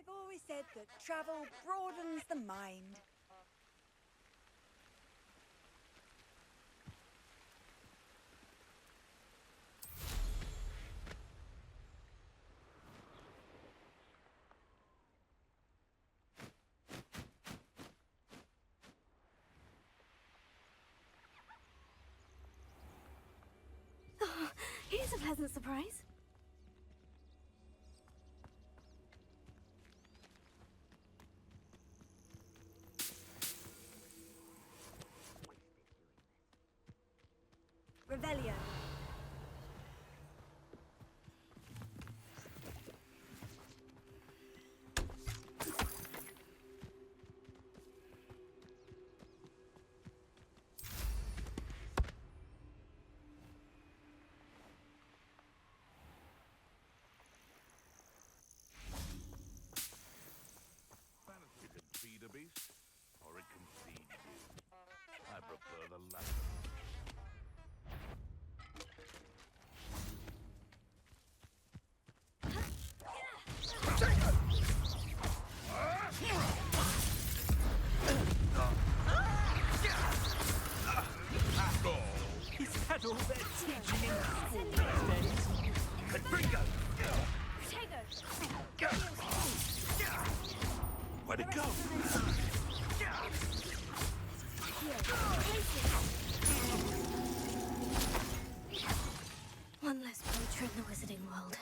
I've always said that travel broadens the mind. Oh, here's a pleasant surprise. Revelio. You can feed a beast, or it can feed you. I prefer the latter. Is that all they're teaching in school these days? Confringo! Where'd it go? One less poacher in the wizarding world.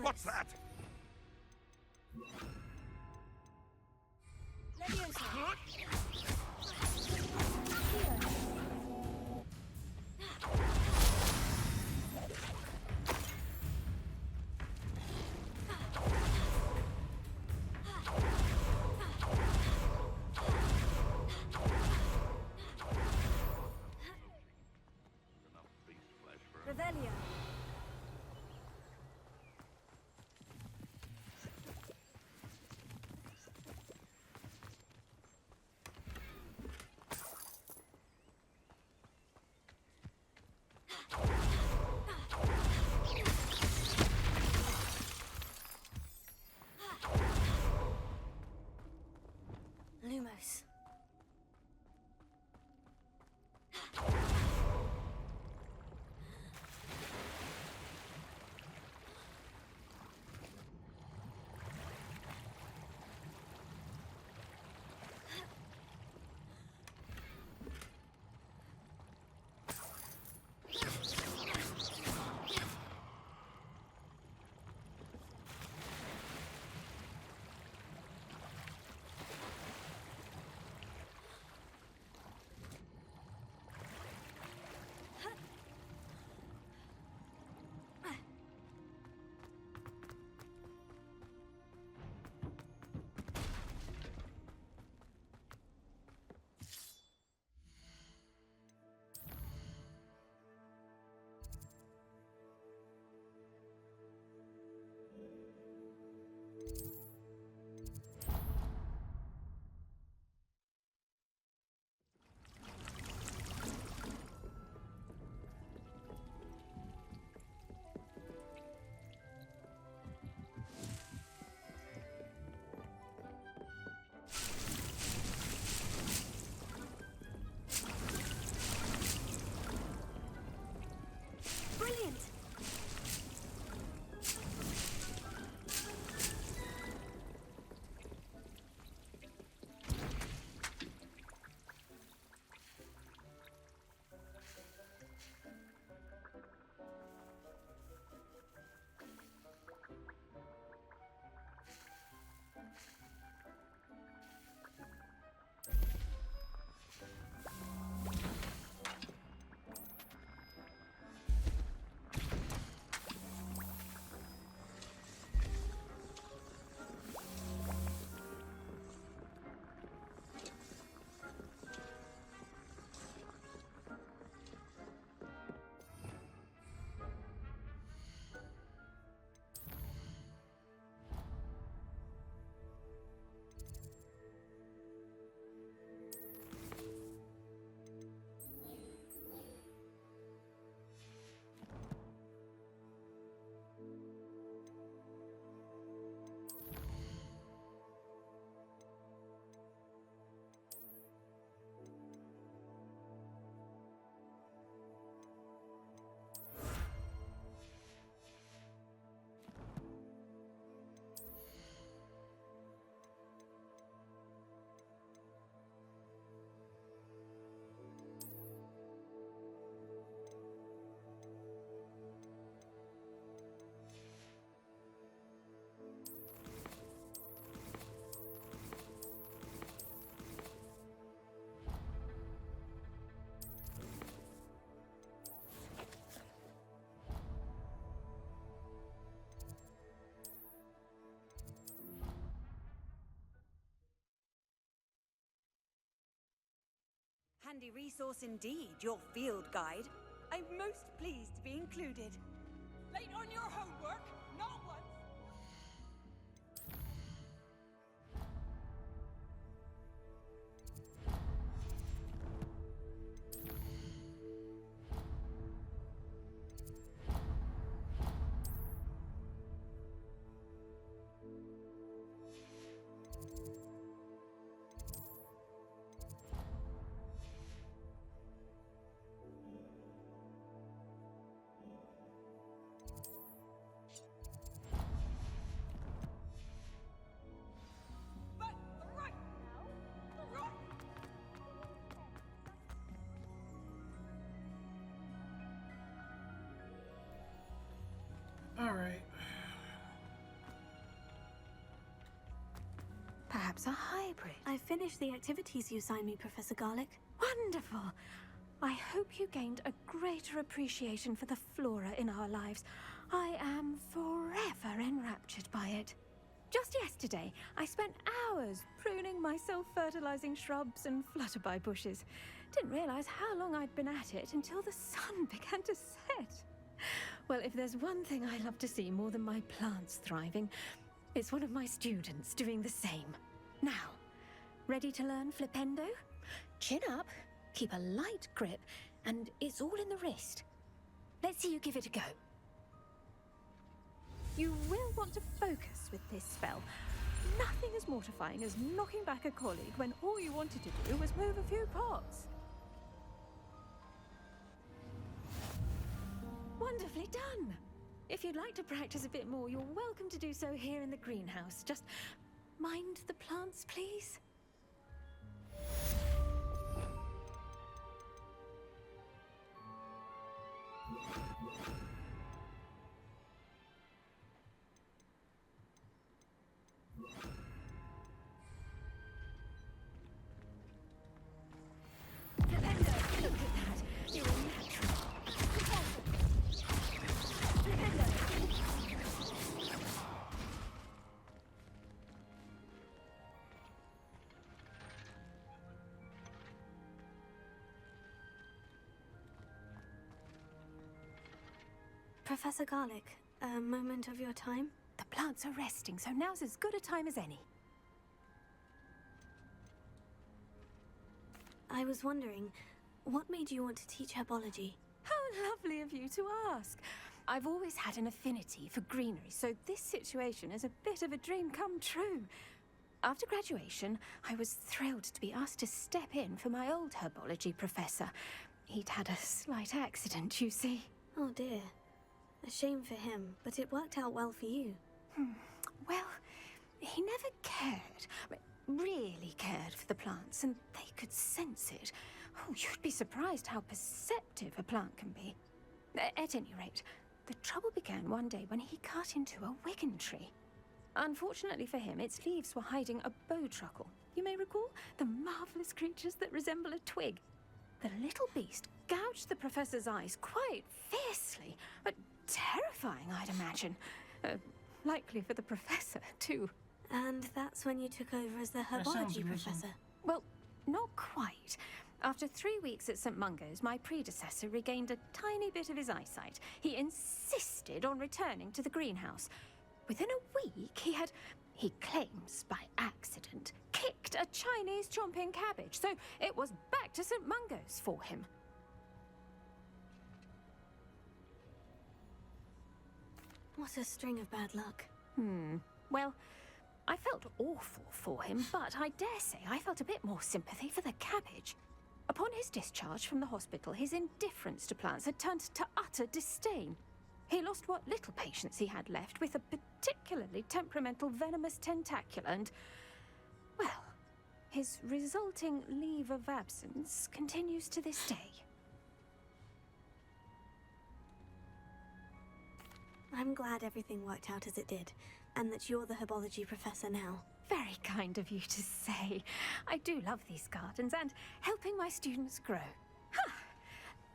What's that? Enough beast flesh for a Revelio. close. Brilliant! Handy resource indeed, your field guide. I'm most pleased to be included. Late on your homework? Not once! Alright. Perhaps a hybrid. I finished the activities you assigned me, Professor Garlic. Wonderful! I hope you gained a greater appreciation for the flora in our lives. I am forever enraptured by it. Just yesterday, I spent hours pruning my self-fertilizing shrubs and flutterby bushes. Didn't realize how long I'd been at it until the sun began to set. Well, if there's one thing I love to see more than my plants thriving, it's one of my students doing the same. Now, ready to learn Flipendo? Chin up, keep a light grip, and it's all in the wrist. Let's see you give it a go. You will want to focus with this spell. Nothing as mortifying as knocking back a colleague when all you wanted to do was move a few pots. Wonderfully done! If you'd like to practice a bit more, you're welcome to do so here in the greenhouse. Just mind the plants, please. Look at that! You're a natural. Professor Garlic, a moment of your time? The plants are resting, so now's as good a time as any. I was wondering, what made you want to teach herbology? How lovely of you to ask. I've always had an affinity for greenery, so this situation is a bit of a dream come true. After graduation, I was thrilled to be asked to step in for my old herbology professor. He'd had a slight accident, you see. Oh dear. A shame for him, but it worked out well for you. Well, he never really cared for the plants, and they could sense it. Oh, you'd be surprised how perceptive a plant can be. At any rate, the trouble began one day when he cut into a wigan tree. Unfortunately for him, its leaves were hiding a bowtruckle. You may recall the marvelous creatures that resemble a twig. The little beast gouged the professor's eyes quite fiercely, but terrifying, I'd imagine. Likely for the professor, too. And that's when you took over as the herbology professor? Well, not quite. After 3 weeks at St. Mungo's, my predecessor regained a tiny bit of his eyesight. He insisted on returning to the greenhouse. Within a week, he claims by accident, kicked a Chinese chomping cabbage, so it was back to St. Mungo's for him. What a string of bad luck. Well, I felt awful for him, but I dare say I felt a bit more sympathy for the cabbage. Upon his discharge from the hospital, his indifference to plants had turned to utter disdain. He lost what little patience he had left with a particularly temperamental venomous tentacula and, well, his resulting leave of absence continues to this day. I'm glad everything worked out as it did, and that you're the herbology professor now. Very kind of you to say. I do love these gardens and helping my students grow.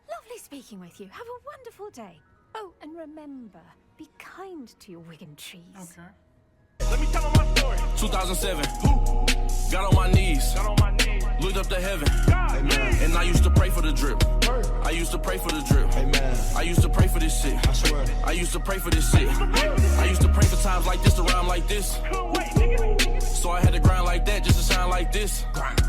Lovely speaking with you. Have a wonderful day. Oh, and remember, be kind to your wigan trees. Okay. Let me tell them my story. 2007. Got on my knees. Looked up to heaven. Amen. And I used to pray for the drip. I used to pray for the drip. Amen. I used to pray for this shit. I swear. I used to pray for this shit. I used to pray for times like this to rhyme like this. So I had to grind like that just to shine like this. Grind.